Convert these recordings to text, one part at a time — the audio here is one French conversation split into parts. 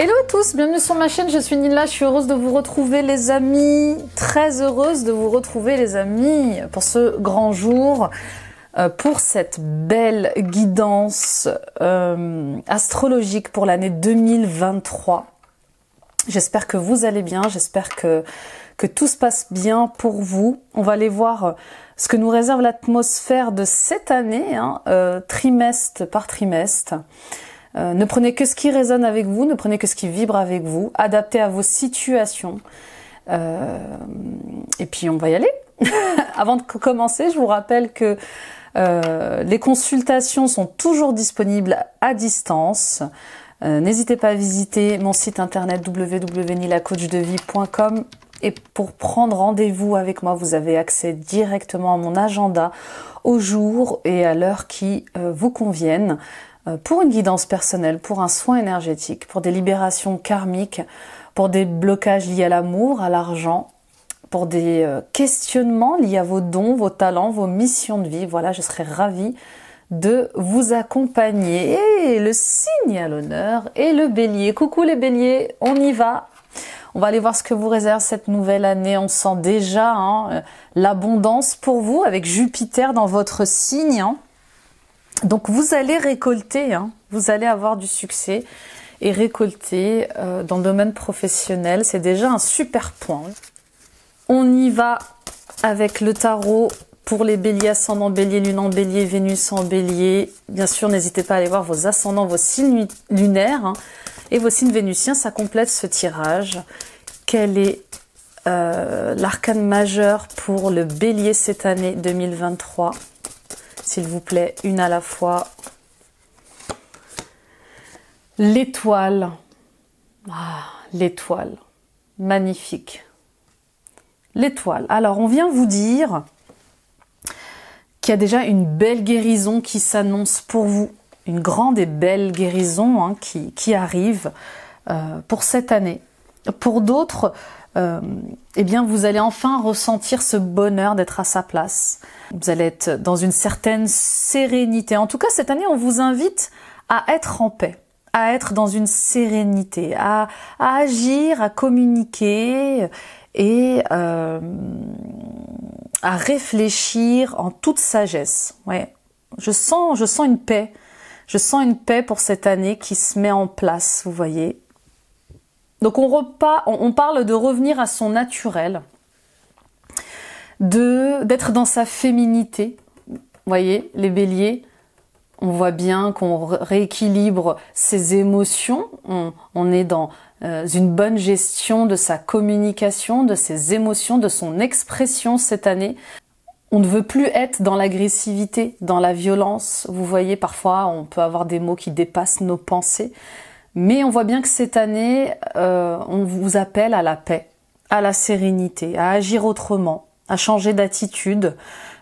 Hello à tous, bienvenue sur ma chaîne, je suis Nila, je suis heureuse de vous retrouver les amis, très heureuse de vous retrouver les amis pour ce grand jour, pour cette belle guidance astrologique pour l'année 2023. J'espère que vous allez bien, j'espère que tout se passe bien pour vous. On va aller voir ce que nous réserve l'atmosphère de cette année, trimestre par trimestre. Ne prenez que ce qui résonne avec vous, ne prenez que ce qui vibre avec vous, adaptez à vos situations. Et puis on va y aller. Avant de commencer, je vous rappelle que les consultations sont toujours disponibles à distance. N'hésitez pas à visiter mon site internet www.nilacoachdevie.com et pour prendre rendez-vous avec moi, vous avez accès directement à mon agenda au jour et à l'heure qui vous conviennent. Pour une guidance personnelle, pour un soin énergétique, pour des libérations karmiques, pour des blocages liés à l'amour, à l'argent, pour des questionnements liés à vos dons, vos talents, vos missions de vie. Voilà, je serais ravie de vous accompagner. Et le signe à l'honneur est le bélier. Coucou les béliers, on y va. On va aller voir ce que vous réserve cette nouvelle année. On sent déjà l'abondance pour vous avec Jupiter dans votre signe. Donc vous allez récolter, vous allez avoir du succès et récolter dans le domaine professionnel. C'est déjà un super point. On y va avec le tarot pour les béliers, ascendant bélier, lune en bélier, Vénus en bélier. Bien sûr, n'hésitez pas à aller voir vos ascendants, vos signes lunaires et vos signes vénusiens. Ça complète ce tirage. Quel est l'arcane majeur pour le bélier cette année 2023 ? S'il vous plaît, une à la fois. L'étoile. Ah, l'étoile. Magnifique. L'étoile. Alors, on vient vous dire qu'il y a déjà une belle guérison qui s'annonce pour vous. Une grande et belle guérison qui arrive pour cette année. Pour d'autres, eh bien, vous allez enfin ressentir ce bonheur d'être à sa place. Vous allez être dans une certaine sérénité. En tout cas, cette année, on vous invite à être en paix, à être dans une sérénité, à agir, à communiquer et à réfléchir en toute sagesse. Ouais, je sens une paix. Je sens une paix pour cette année qui se met en place, vous voyez. Donc on parle de revenir à son naturel, d'être dans sa féminité. Vous voyez, les béliers, on voit bien qu'on rééquilibre ses émotions. On est dans une bonne gestion de sa communication, de ses émotions, de son expression cette année. On ne veut plus être dans l'agressivité, dans la violence. Vous voyez, parfois, on peut avoir des mots qui dépassent nos pensées. Mais on voit bien que cette année, on vous appelle à la paix, à la sérénité, à agir autrement, à changer d'attitude,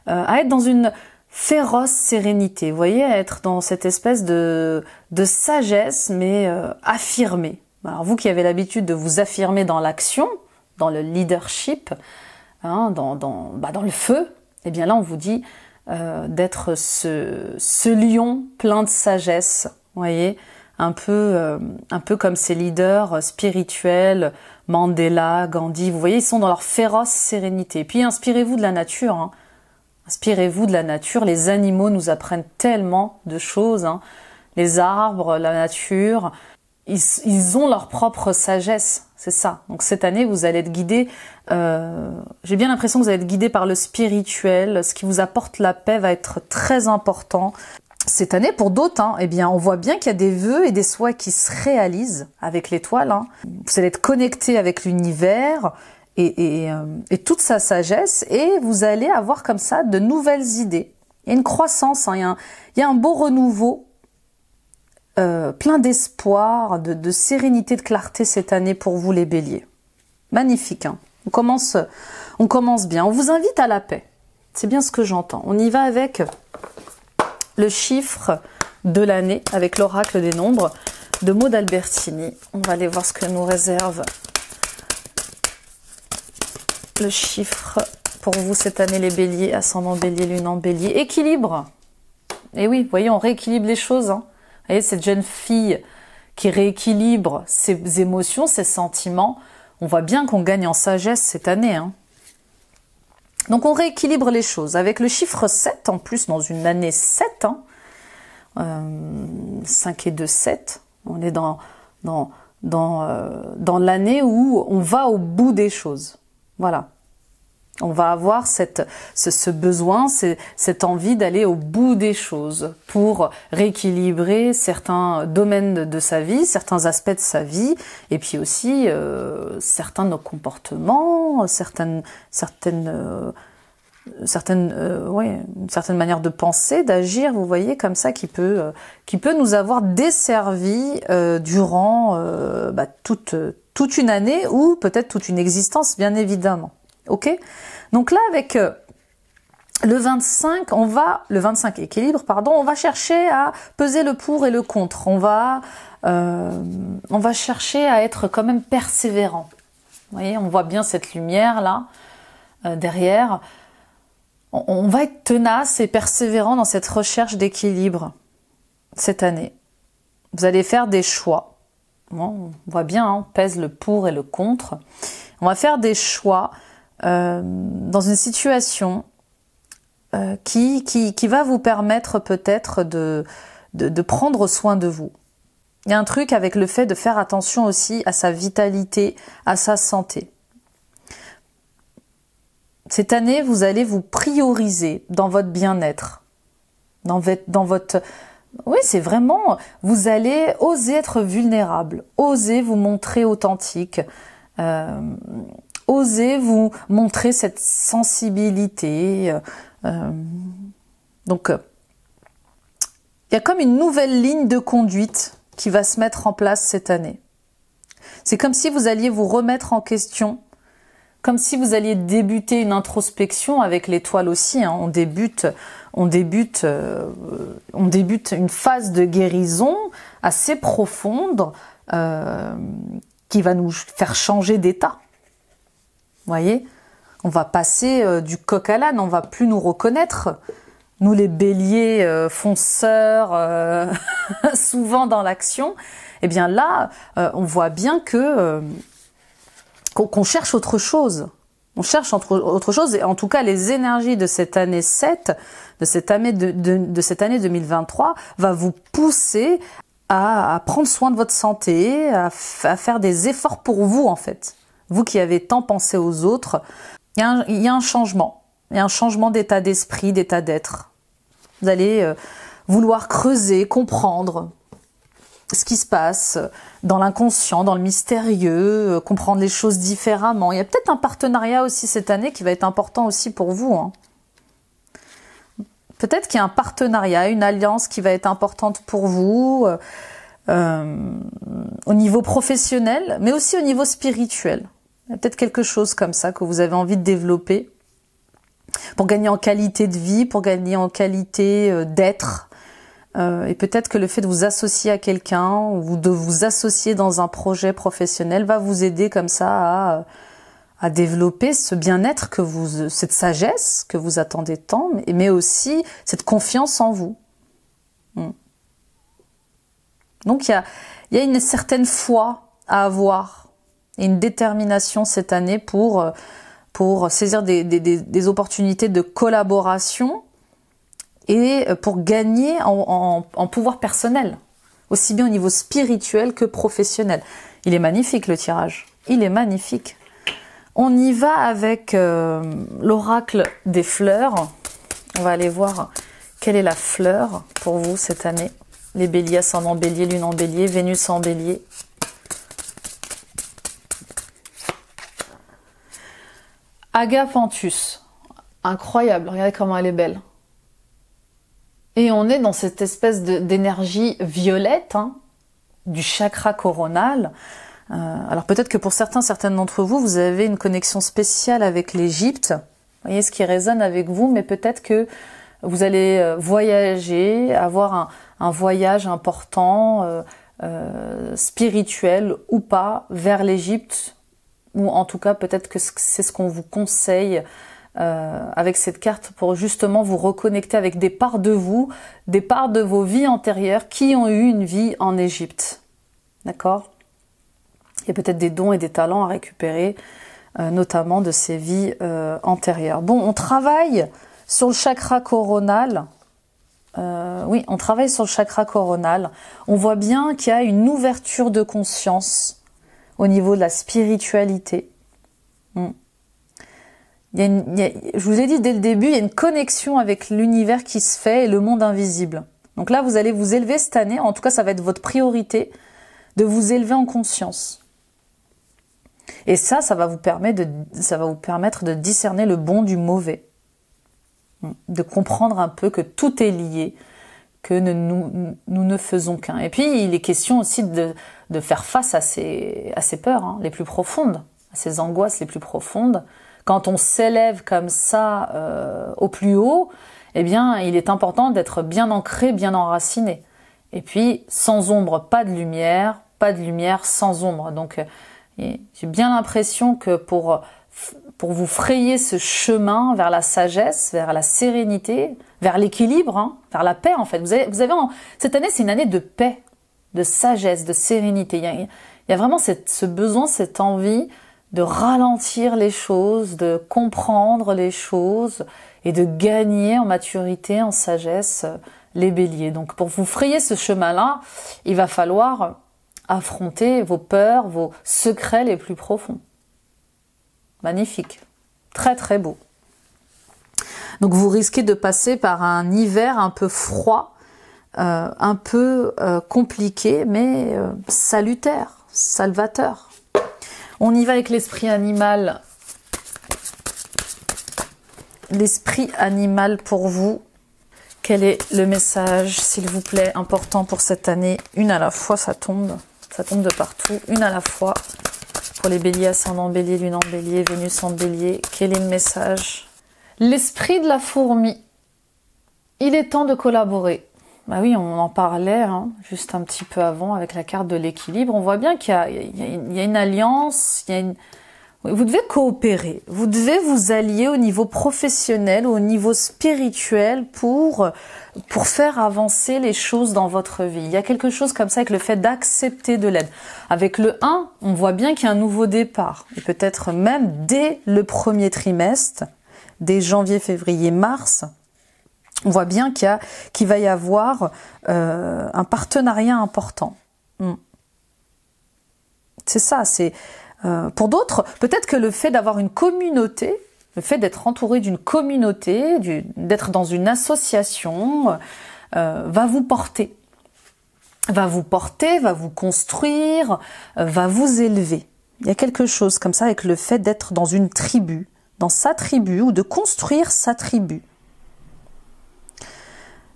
à être dans une féroce sérénité. Vous voyez, à être dans cette espèce de sagesse, mais affirmée. Alors vous qui avez l'habitude de vous affirmer dans l'action, dans le leadership, dans le feu, eh bien là on vous dit d'être ce lion plein de sagesse, vous voyez, un peu comme ces leaders spirituels, Mandela, Gandhi, vous voyez, ils sont dans leur féroce sérénité. Et puis inspirez-vous de la nature, inspirez-vous de la nature, les animaux nous apprennent tellement de choses, les arbres, la nature, ils ont leur propre sagesse, c'est ça. Donc cette année, vous allez être guidé, j'ai bien l'impression que vous allez être guidé par le spirituel, ce qui vous apporte la paix va être très important. Cette année, pour d'autres, eh bien, on voit bien qu'il y a des vœux et des souhaits qui se réalisent avec l'étoile. Vous allez être connecté avec l'univers et toute sa sagesse, et vous allez avoir comme ça de nouvelles idées. Il y a une croissance, il y a un beau renouveau, plein d'espoir, de sérénité, de clarté cette année pour vous les béliers. Magnifique. On commence bien. On vous invite à la paix. C'est bien ce que j'entends. On y va avec le chiffre de l'année avec l'oracle des nombres de Maud Albertini. On va aller voir ce que nous réserve le chiffre pour vous cette année les béliers, ascendant bélier, lune en bélier. Équilibre. Et oui, vous voyez, on rééquilibre les choses. Vous voyez, cette jeune fille qui rééquilibre ses émotions, ses sentiments. On voit bien qu'on gagne en sagesse cette année, hein. Donc on rééquilibre les choses. Avec le chiffre 7, en plus dans une année 7, hein, 5 et 2, 7, on est dans l'année où on va au bout des choses. Voilà. On va avoir ce besoin, cette envie d'aller au bout des choses pour rééquilibrer certains domaines de sa vie, certains aspects de sa vie, et puis aussi certains de nos comportements, une certaine manière de penser, d'agir, vous voyez, comme ça, qui peut nous avoir desservi durant toute une année ou peut-être toute une existence, bien évidemment. Ok? Donc là, avec le 25 équilibre, pardon, on va chercher à peser le pour et le contre. On va chercher à être quand même persévérant. Vous voyez, on voit bien cette lumière là derrière. On va être tenace et persévérant dans cette recherche d'équilibre cette année. Vous allez faire des choix. Bon, on voit bien, hein, on pèse le pour et le contre. On va faire des choix dans une situation qui va vous permettre peut-être de prendre soin de vous. Il y a un truc avec le fait de faire attention aussi à sa vitalité, à sa santé. Cette année, vous allez vous prioriser dans votre bien-être, dans votre... Oui, c'est vraiment... Vous allez oser être vulnérable, oser vous montrer authentique, osez vous montrer cette sensibilité. Donc, il y a comme une nouvelle ligne de conduite qui va se mettre en place cette année. C'est comme si vous alliez vous remettre en question, comme si vous alliez débuter une introspection avec l'étoile aussi, hein. On débute une phase de guérison assez profonde qui va nous faire changer d'état. Vous voyez, on va passer du coq à l'âne, on va plus nous reconnaître. Nous les béliers fonceurs, souvent dans l'action, eh bien là, on voit bien que qu'on cherche autre chose. On cherche autre chose, et en tout cas les énergies de cette année 7, de cette année 2023, va vous pousser à prendre soin de votre santé, à faire des efforts pour vous en fait. Vous qui avez tant pensé aux autres, il y a un changement. Il y a un changement d'état d'esprit, d'état d'être. Vous allez vouloir creuser, comprendre ce qui se passe dans l'inconscient, dans le mystérieux, comprendre les choses différemment. Il y a peut-être un partenariat aussi cette année qui va être important aussi pour vous, hein. Peut-être qu'il y a un partenariat, une alliance qui va être importante pour vous au niveau professionnel, mais aussi au niveau spirituel. Il y a peut-être quelque chose comme ça que vous avez envie de développer pour gagner en qualité de vie, pour gagner en qualité d'être. Et peut-être que le fait de vous associer à quelqu'un ou de vous associer dans un projet professionnel va vous aider comme ça à développer ce bien-être cette sagesse que vous attendez tant, mais aussi cette confiance en vous. Donc il y a une certaine foi à avoir et une détermination cette année pour saisir des opportunités de collaboration et pour gagner en pouvoir personnel, aussi bien au niveau spirituel que professionnel. Il est magnifique le tirage, il est magnifique. On y va avec l'oracle des fleurs. On va aller voir quelle est la fleur pour vous cette année. Les béliers, ascendant bélier, lune en bélier, Vénus en bélier. Agapanthus. Incroyable, regardez comment elle est belle. Et on est dans cette espèce d'énergie violette, hein, du chakra coronal. Alors peut-être que pour certaines d'entre vous, vous avez une connexion spéciale avec l'Égypte. Vous voyez ce qui résonne avec vous, mais peut-être que vous allez voyager, avoir un voyage important, spirituel ou pas, vers l'Égypte. Ou en tout cas, peut-être que c'est ce qu'on vous conseille avec cette carte pour justement vous reconnecter avec des parts de vous, des parts de vos vies antérieures qui ont eu une vie en Égypte. d'accord? Il y a peut-être des dons et des talents à récupérer, notamment de ces vies antérieures. Bon, on travaille sur le chakra coronal. Oui, on travaille sur le chakra coronal. On voit bien qu'il y a une ouverture de conscience au niveau de la spiritualité. Je vous ai dit dès le début, il y a une connexion avec l'univers qui se fait et le monde invisible. Donc là, vous allez vous élever cette année, en tout cas ça va être votre priorité, de vous élever en conscience. Et ça va vous permettre de discerner le bon du mauvais. De comprendre un peu que tout est lié, que nous ne faisons qu'un. Et puis, il est question aussi de faire face à ces peurs les plus profondes, à ces angoisses les plus profondes. Quand on s'élève comme ça au plus haut, eh bien, il est important d'être bien ancré, bien enraciné. Et puis, sans ombre, pas de lumière sans ombre. Donc, j'ai bien l'impression que pour vous frayer ce chemin vers la sagesse, vers la sérénité, vers l'équilibre, vers la paix en fait. Cette année, c'est une année de paix, de sagesse, de sérénité. Il y a vraiment ce besoin, cette envie de ralentir les choses, de comprendre les choses et de gagner en maturité, en sagesse, les béliers. Donc pour vous frayer ce chemin-là, il va falloir affronter vos peurs, vos secrets les plus profonds. Magnifique. Très très beau. Donc vous risquez de passer par un hiver un peu froid, un peu compliqué, mais salutaire, salvateur. On y va avec l'esprit animal. L'esprit animal pour vous. Quel est le message, s'il vous plaît, important pour cette année? Une à la fois, ça tombe de partout. Une à la fois. Pour les béliers, ascendant bélier, lune en bélier, Vénus en bélier, quel est le message? L'esprit de la fourmi. Il est temps de collaborer. Bah oui, on en parlait juste un petit peu avant avec la carte de l'équilibre. On voit bien qu'il y a une alliance, vous devez coopérer, vous devez vous allier au niveau professionnel, au niveau spirituel pour faire avancer les choses dans votre vie. Il y a quelque chose comme ça avec le fait d'accepter de l'aide. Avec le 1, on voit bien qu'il y a un nouveau départ. Et peut-être même dès le premier trimestre, dès janvier, février, mars, on voit bien qu'il va y avoir un partenariat important. C'est ça, c'est... pour d'autres, peut-être que le fait d'avoir une communauté, le fait d'être entouré d'une communauté, d'être dans une association, va vous porter. Va vous construire, va vous élever. Il y a quelque chose comme ça avec le fait d'être dans une tribu, dans sa tribu, ou de construire sa tribu.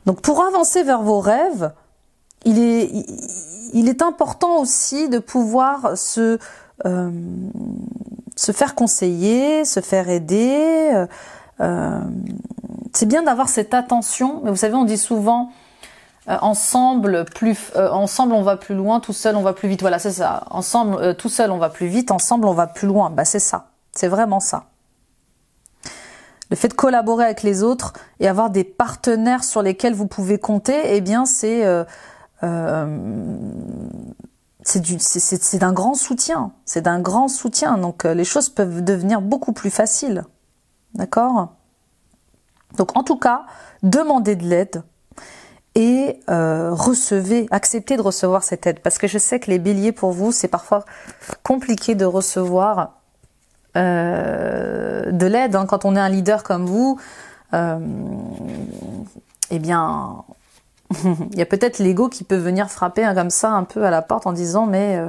Donc pour avancer vers vos rêves, il est important aussi de pouvoir se faire conseiller, se faire aider. C'est bien d'avoir cette attention, mais vous savez, on dit souvent ensemble on va plus loin, tout seul on va plus vite. Voilà, c'est ça. Ensemble, tout seul on va plus vite, ensemble on va plus loin. Bah c'est ça, c'est vraiment ça. Le fait de collaborer avec les autres et avoir des partenaires sur lesquels vous pouvez compter, eh bien c'est d'un grand soutien. C'est d'un grand soutien. Donc les choses peuvent devenir beaucoup plus faciles. D'accord? Donc en tout cas, demandez de l'aide et acceptez de recevoir cette aide. Parce que je sais que les béliers, pour vous, c'est parfois compliqué de recevoir de l'aide. Quand on est un leader comme vous, eh bien... il y a peut-être l'ego qui peut venir frapper comme ça un peu à la porte en disant mais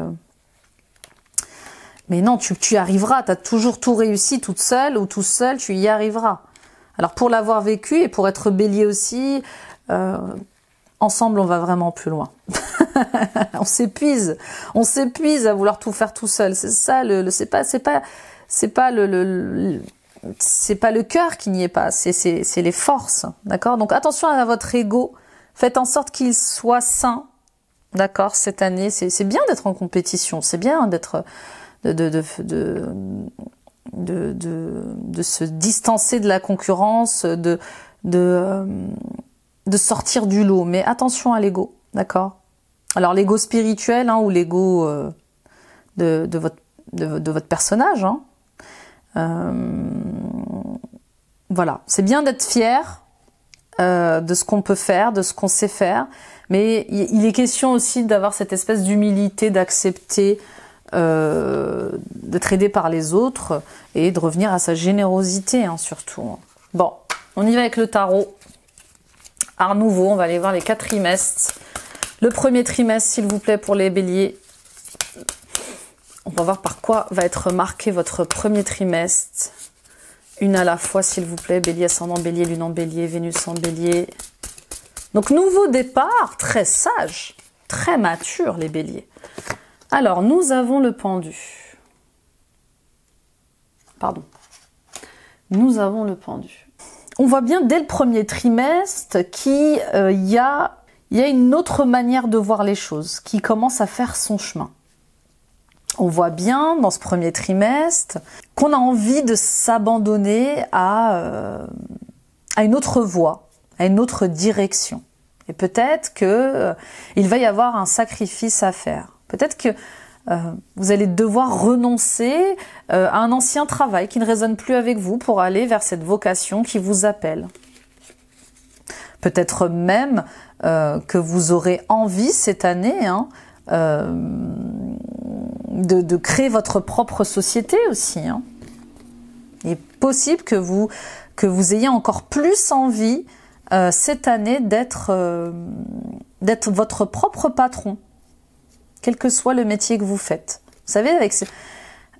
non, tu y arriveras, tu as toujours tout réussi toute seule ou tout seul, tu y arriveras. Alors pour l'avoir vécu et pour être bélier aussi, ensemble on va vraiment plus loin. on s'épuise à vouloir tout faire tout seul. C'est ça, c'est pas le cœur qui n'y est pas, c'est les forces, d'accord? Donc attention à votre ego. Faites en sorte qu'il soit sain, d'accord, cette année. C'est bien d'être en compétition, c'est bien d'être de se distancer de la concurrence, de sortir du lot. Mais attention à l'ego, d'accord? Alors l'ego spirituel ou l'ego de votre personnage. Voilà, c'est bien d'être fier de ce qu'on peut faire, de ce qu'on sait faire, mais il est question aussi d'avoir cette espèce d'humilité, d'accepter d'être aidé par les autres et de revenir à sa générosité surtout. Bon, on y va avec le tarot. Art Nouveau, on va aller voir les 4 trimestres. Le premier trimestre, s'il vous plaît, pour les béliers. On va voir par quoi va être marqué votre premier trimestre. Une à la fois, s'il vous plaît. Bélier, ascendant bélier, lune en bélier, Vénus en bélier. Donc, nouveau départ, très sage, très mature, les béliers. Alors, nous avons le pendu. Pardon. Nous avons le pendu. On voit bien dès le premier trimestre qu'il y a une autre manière de voir les choses qui commence à faire son chemin. On voit bien dans ce premier trimestre qu'on a envie de s'abandonner à une autre voie, à une autre direction. Et peut-être que il va y avoir un sacrifice à faire. Peut-être que vous allez devoir renoncer à un ancien travail qui ne résonne plus avec vous pour aller vers cette vocation qui vous appelle. Peut-être même que vous aurez envie cette année de créer votre propre société aussi. Il est possible que vous ayez encore plus envie cette année d'être votre propre patron, quel que soit le métier que vous faites. Vous savez,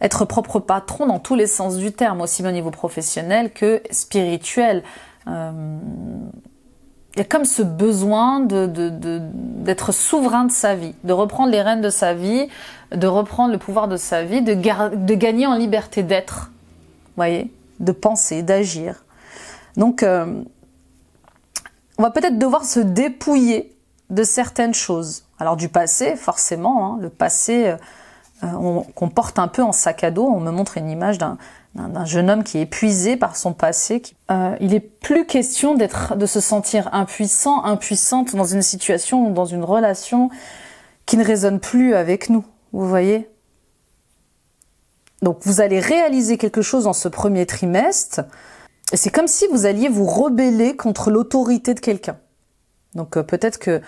être propre patron dans tous les sens du terme, aussi bien au niveau professionnel que spirituel. Il y a comme ce besoin d'être souverain de sa vie, de reprendre les rênes de sa vie, de reprendre le pouvoir de sa vie, de gagner en liberté d'être, voyez, de penser, d'agir. Donc, on va peut-être devoir se dépouiller de certaines choses. Alors du passé, forcément, le passé qu'on porte un peu en sac à dos. On me montre une image d'un jeune homme qui est épuisé par son passé. Il est plus question de se sentir impuissant, impuissante dans une situation ou dans une relation qui ne résonne plus avec nous, vous voyez. Donc vous allez réaliser quelque chose dans ce premier trimestre, et c'est comme si vous alliez vous rebeller contre l'autorité de quelqu'un. Donc peut-être que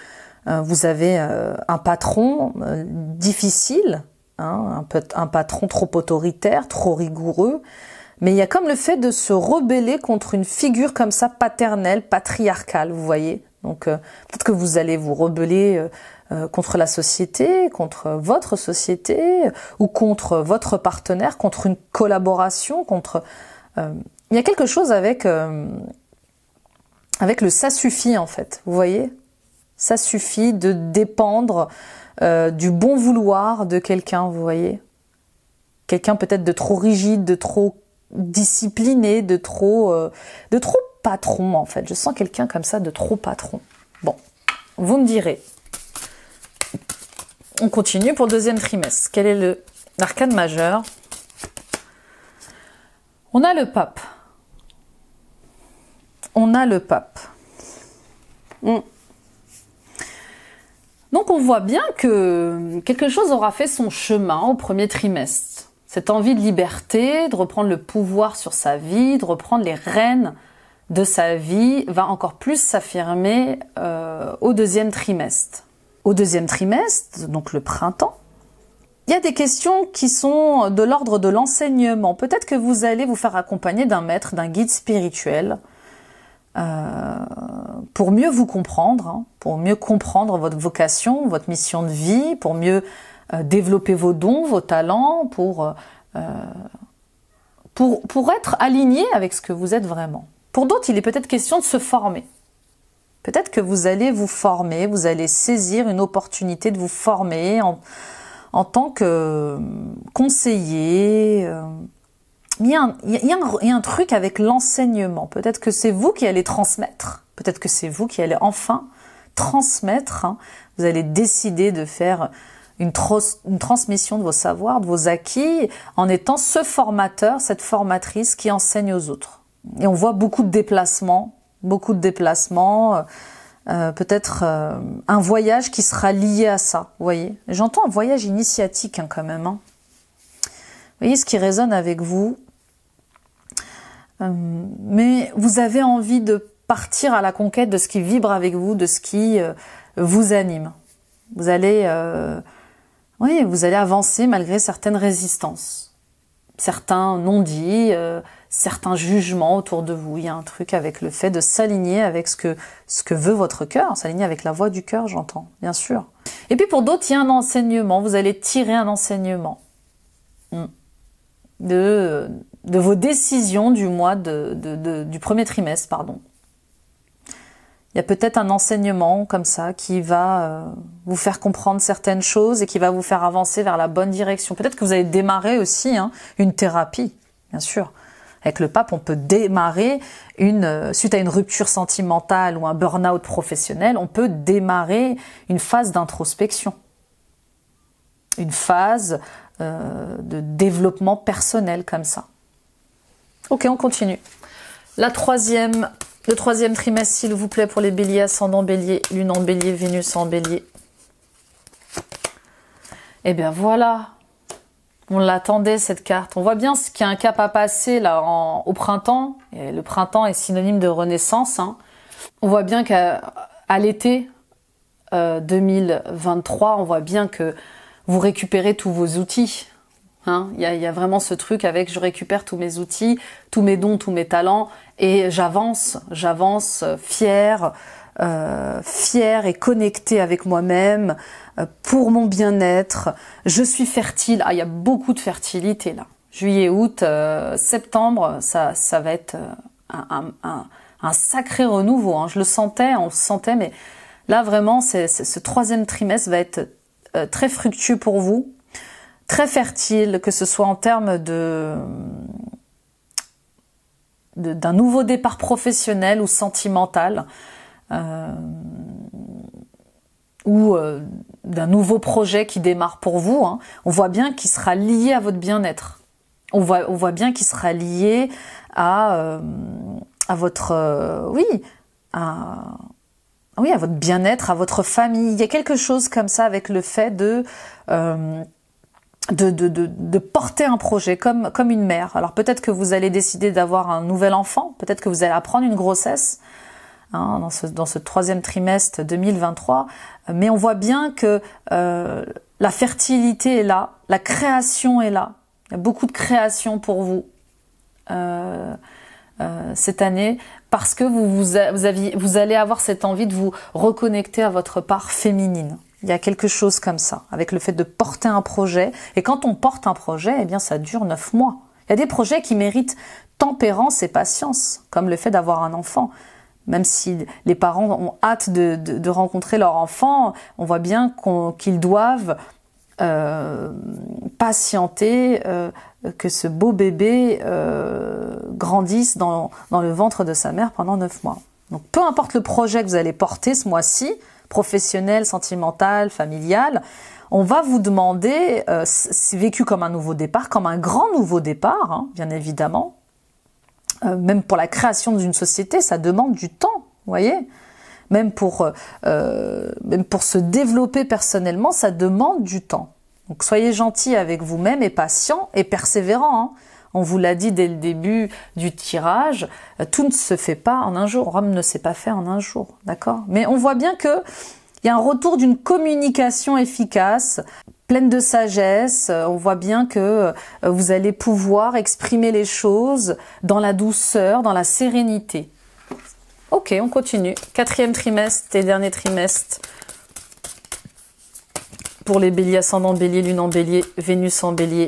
vous avez un patron difficile, un patron trop autoritaire, trop rigoureux, mais il y a comme le fait de se rebeller contre une figure comme ça paternelle, patriarcale, vous voyez. Donc peut-être que vous allez vous rebeller contre la société, contre votre société, ou contre votre partenaire, contre une collaboration, il y a quelque chose avec le ça suffit en fait, vous voyez. Ça suffit de dépendre du bon vouloir de quelqu'un, vous voyez. Quelqu'un peut-être de trop rigide, de trop discipliné, de trop patron en fait. Je sens quelqu'un comme ça de trop patron. Bon, vous me direz. On continue pour le deuxième trimestre. Quel est l'arcane majeur? On a le pape. On a le pape. Donc on voit bien que quelque chose aura fait son chemin au premier trimestre. Cette envie de liberté, de reprendre le pouvoir sur sa vie, de reprendre les rênes de sa vie, va encore plus s'affirmer au deuxième trimestre. Au deuxième trimestre, donc le printemps, il y a des questions qui sont de l'ordre de l'enseignement. Peut-être que vous allez vous faire accompagner d'un maître, d'un guide spirituel, pour mieux vous comprendre, pour mieux comprendre votre vocation, votre mission de vie, pour mieux développer vos dons, vos talents, pour être aligné avec ce que vous êtes vraiment. Pour d'autres, il est peut-être question de se former. Peut-être que vous allez vous former, vous allez saisir une opportunité de vous former en tant que conseiller. Il y a un truc avec l'enseignement. Peut-être que c'est vous qui allez transmettre. Peut-être que c'est vous qui allez enfin transmettre. Vous allez décider de faire une transmission de vos savoirs, de vos acquis, en étant ce formateur, cette formatrice qui enseigne aux autres. Et on voit beaucoup de déplacements, peut-être un voyage qui sera lié à ça, vous voyez. J'entends un voyage initiatique hein, quand même. Hein. Vous voyez ce qui résonne avec vous. Mais vous avez envie de partir à la conquête de ce qui vibre avec vous, de ce qui vous anime. Vous allez, oui, vous allez avancer malgré certaines résistances, certains non-dits, certains jugements autour de vous. Il y a un truc avec le fait de s'aligner avec ce que veut votre cœur, s'aligner avec la voix du cœur, j'entends, bien sûr. Et puis pour d'autres, il y a un enseignement. Vous allez tirer un enseignement de vos décisions du mois du premier trimestre, pardon. Il y a peut-être un enseignement comme ça qui va vous faire comprendre certaines choses et qui va vous faire avancer vers la bonne direction. Peut-être que vous allez démarrer aussi hein, une thérapie, bien sûr. Avec le pape, on peut démarrer suite à une rupture sentimentale ou un burn-out professionnel, on peut démarrer une phase d'introspection, une phase de développement personnel comme ça. Ok, on continue. Le troisième trimestre, s'il vous plaît, pour les béliers, ascendant bélier, lune en bélier, Vénus en bélier. Eh bien voilà, on l'attendait cette carte. On voit bien qu'il y a un cap à passer là au printemps. Et le printemps est synonyme de renaissance. Hein. On voit bien qu'à l'été 2023, on voit bien que vous récupérez tous vos outils. Hein, y a vraiment ce truc avec je récupère tous mes outils, tous mes dons, tous mes talents et j'avance fière et connectée avec moi-même pour mon bien-être. Je suis fertile. Ah, il y a beaucoup de fertilité là. Juillet, août, septembre, ça va être un sacré renouveau. Hein. Je le sentais, on le sentait, mais là vraiment, ce troisième trimestre va être très fructueux pour vous. Très fertile, que ce soit en termes d'un nouveau départ professionnel ou sentimental, ou d'un nouveau projet qui démarre pour vous. Hein. On voit bien qu'il sera lié à votre bien-être. On voit bien qu'il sera lié à votre à votre bien-être, à votre famille. Il y a quelque chose comme ça avec le fait de porter un projet comme une mère. Alors peut-être que vous allez décider d'avoir un nouvel enfant, peut-être que vous allez apprendre une grossesse hein, dans ce troisième trimestre 2023, mais on voit bien que la fertilité est là, la création est là. Il y a beaucoup de création pour vous cette année parce que vous allez avoir cette envie de vous reconnecter à votre part féminine. Il y a quelque chose comme ça, avec le fait de porter un projet. Et quand on porte un projet, eh bien, ça dure 9 mois. Il y a des projets qui méritent tempérance et patience, comme le fait d'avoir un enfant. Même si les parents ont hâte de rencontrer leur enfant, on voit bien qu'ils doivent patienter que ce beau bébé grandisse dans le ventre de sa mère pendant 9 mois. Donc, peu importe le projet que vous allez porter ce mois-ci, professionnel, sentimental, familial, on va vous demander, c'est vécu comme un nouveau départ, comme un grand nouveau départ, hein, bien évidemment. Même pour la création d'une société, ça demande du temps, vous voyez. Même pour se développer personnellement, ça demande du temps. Donc soyez gentils avec vous-même et patient et persévérant. Hein. On vous l'a dit dès le début du tirage, tout ne se fait pas en un jour. Rome ne s'est pas fait en un jour, d'accord? Mais on voit bien que il y a un retour d'une communication efficace, pleine de sagesse. On voit bien que vous allez pouvoir exprimer les choses dans la douceur, dans la sérénité. Ok, on continue. Quatrième trimestre et dernier trimestre pour les béliers, ascendant bélier, lune en bélier, Vénus en bélier.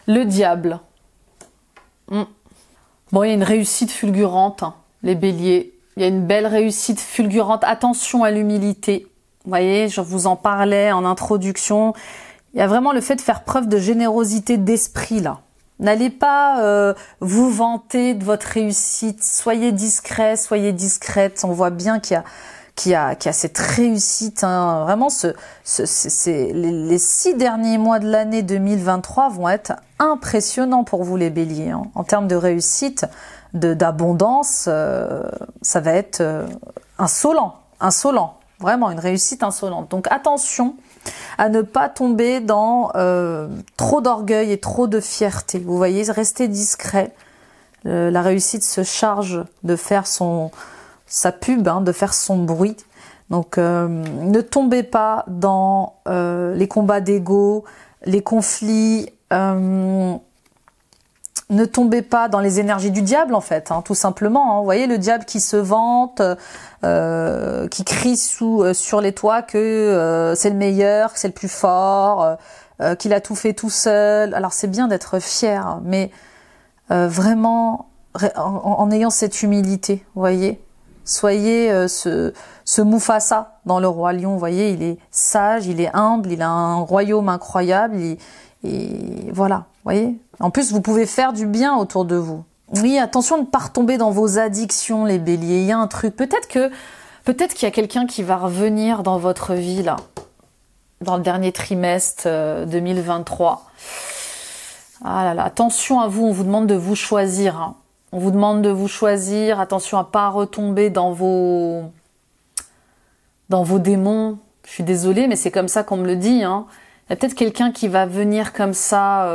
Le diable. Bon, il y a une réussite fulgurante, hein, les béliers. Il y a une belle réussite fulgurante. Attention à l'humilité. Vous voyez, je vous en parlais en introduction. Il y a vraiment le fait de faire preuve de générosité d'esprit, là. N'allez pas vous vanter de votre réussite. Soyez discret, soyez discrète. On voit bien qu'il y a cette réussite. Hein. Vraiment, les 6 derniers mois de l'année 2023 vont être impressionnants pour vous, les béliers. Hein. En termes de réussite, d'abondance, ça va être insolent, vraiment une réussite insolente. Donc attention à ne pas tomber dans trop d'orgueil et trop de fierté. Vous voyez, restez discret. La réussite se charge de faire sa pub, hein, de faire son bruit. Donc ne tombez pas dans les combats d'ego, les conflits, ne tombez pas dans les énergies du diable en fait, hein, tout simplement. Hein. Vous voyez le diable qui se vante, qui crie sur les toits que c'est le meilleur, que c'est le plus fort, qu'il a tout fait tout seul. Alors c'est bien d'être fier, mais vraiment en ayant cette humilité, vous voyez. Soyez ce Mufasa dans le roi lion, vous voyez, il est sage, il est humble, il a un royaume incroyable, et voilà, vous voyez. En plus, vous pouvez faire du bien autour de vous. Oui, attention de ne pas retomber dans vos addictions, les béliers. Il y a un truc, peut-être qu'il y a quelqu'un qui va revenir dans votre vie, là, dans le dernier trimestre 2023. Ah là là, attention à vous, on vous demande de vous choisir, hein. On vous demande de vous choisir, attention à pas retomber dans vos démons. Je suis désolée, mais c'est comme ça qu'on me le dit, hein. Il y a peut-être quelqu'un qui va venir comme ça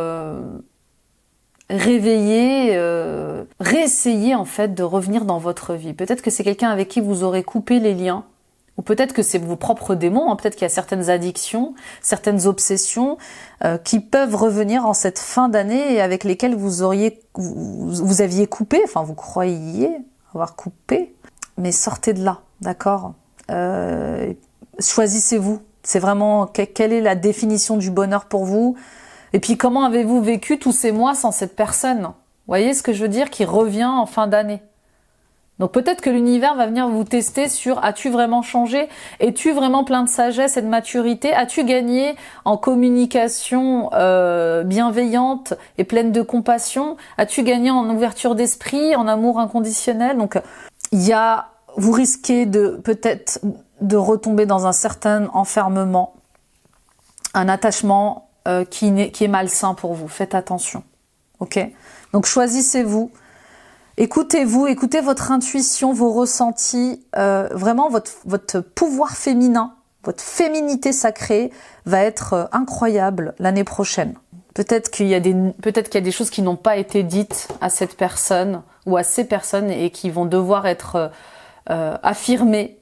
réveiller, réessayer en fait de revenir dans votre vie. Peut-être que c'est quelqu'un avec qui vous aurez coupé les liens, ou peut-être que c'est vos propres démons, hein. Peut-être qu'il y a certaines addictions, certaines obsessions qui peuvent revenir en cette fin d'année et avec lesquelles vous aviez coupé, enfin vous croyiez avoir coupé, mais sortez de là, d'accord. Choisissez-vous. C'est vraiment quelle est la définition du bonheur pour vous. Et puis comment avez-vous vécu tous ces mois sans cette personne? Vous voyez ce que je veux dire, qui revient en fin d'année. Donc peut-être que l'univers va venir vous tester sur as-tu vraiment changé? Es-tu vraiment plein de sagesse et de maturité? As-tu gagné en communication bienveillante et pleine de compassion? As-tu gagné en ouverture d'esprit, en amour inconditionnel? Donc vous risquez peut-être de retomber dans un certain enfermement, un attachement qui est malsain pour vous. Faites attention, ok? Donc choisissez-vous, écoutez-vous, écoutez votre intuition, vos ressentis, vraiment votre pouvoir féminin, votre féminité sacrée va être incroyable l'année prochaine. Peut-être qu'il y a des choses qui n'ont pas été dites à cette personne ou à ces personnes et qui vont devoir être affirmées,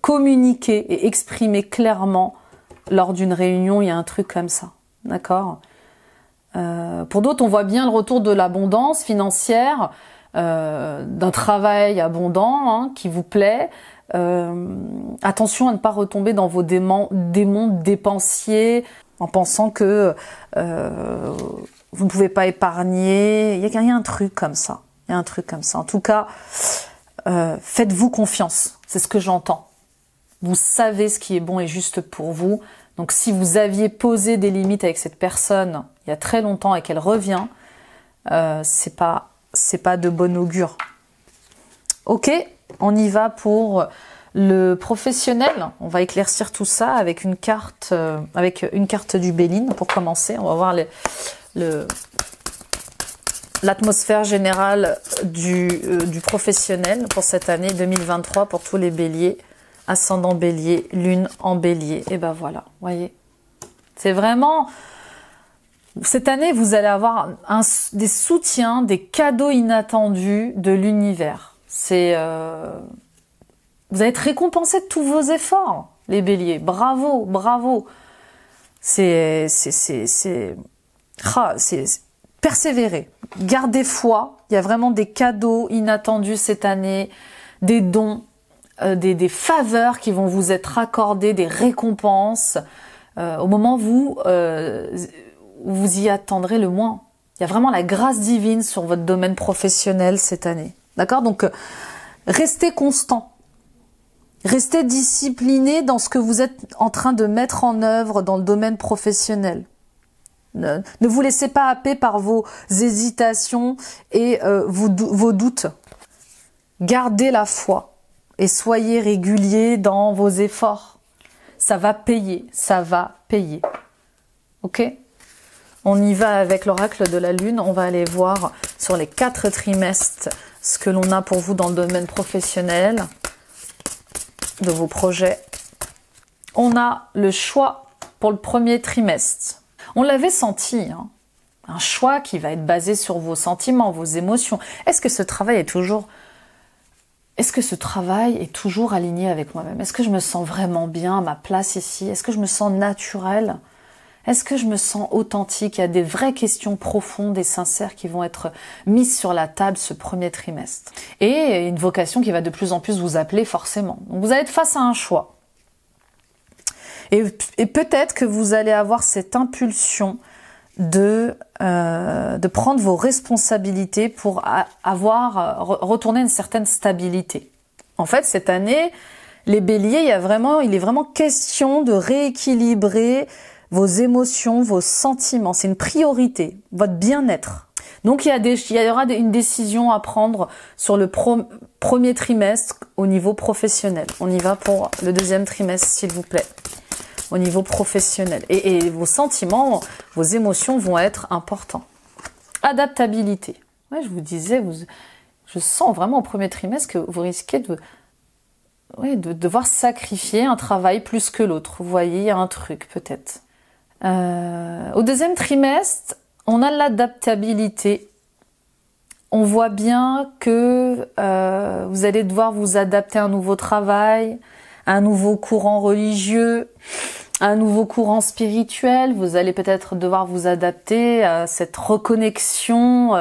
communiquer et exprimer clairement lors d'une réunion. Il y a un truc comme ça, d'accord. Pour d'autres, on voit bien le retour de l'abondance financière, d'un travail abondant, hein, qui vous plaît. Attention à ne pas retomber dans vos démons dépensiers en pensant que vous ne pouvez pas épargner. Il y a un truc comme ça. Il y a un truc comme ça. En tout cas, faites-vous confiance. C'est ce que j'entends. Vous savez ce qui est bon et juste pour vous. Donc si vous aviez posé des limites avec cette personne il y a très longtemps et qu'elle revient, c'est pas de bon augure. Ok, on y va pour le professionnel. On va éclaircir tout ça avec une carte du Béline pour commencer. On va voir l'atmosphère générale du professionnel pour cette année 2023 pour tous les béliers, ascendant bélier, lune en bélier. Et ben voilà, voyez. C'est vraiment... Cette année, vous allez avoir des soutiens, des cadeaux inattendus de l'univers. Vous allez être récompensé de tous vos efforts, les béliers. Bravo, bravo. Persévérez. Gardez foi. Il y a vraiment des cadeaux inattendus cette année, des dons, des faveurs qui vont vous être accordées, des récompenses. Au moment où vous y attendrez le moins. Il y a vraiment la grâce divine sur votre domaine professionnel cette année. D'accord? Donc, restez constant. Restez discipliné dans ce que vous êtes en train de mettre en œuvre dans le domaine professionnel. Ne vous laissez pas happer par vos hésitations et vos doutes. Gardez la foi et soyez réguliers dans vos efforts. Ça va payer, ça va payer. Ok? On y va avec l'oracle de la lune. On va aller voir sur les 4 trimestres ce que l'on a pour vous dans le domaine professionnel de vos projets. On a le choix pour le premier trimestre. On l'avait senti, hein, un choix qui va être basé sur vos sentiments, vos émotions. Est-ce que ce travail est toujours aligné avec moi-même? Est-ce que je me sens vraiment bien à ma place ici? Est-ce que je me sens naturelle? Est-ce que je me sens authentique? Il y a des vraies questions profondes et sincères qui vont être mises sur la table ce premier trimestre. Et une vocation qui va de plus en plus vous appeler forcément. Donc vous allez être face à un choix. Et peut-être que vous allez avoir cette impulsion de prendre vos responsabilités pour retourner une certaine stabilité. En fait, cette année, les béliers, il est vraiment question de rééquilibrer vos émotions, vos sentiments. C'est une priorité, votre bien-être. Donc il y aura une décision à prendre sur le premier trimestre au niveau professionnel. On y va pour le deuxième trimestre, s'il vous plaît. Au niveau professionnel. Et vos sentiments, vos émotions vont être importants. Adaptabilité. Ouais, je vous disais, je sens vraiment au premier trimestre que vous risquez de devoir sacrifier un travail plus que l'autre. Vous voyez, il y a un truc peut-être. Au deuxième trimestre, on a l'adaptabilité. On voit bien que vous allez devoir vous adapter à un nouveau travail, un nouveau courant religieux, un nouveau courant spirituel. Vous allez peut-être devoir vous adapter à cette reconnexion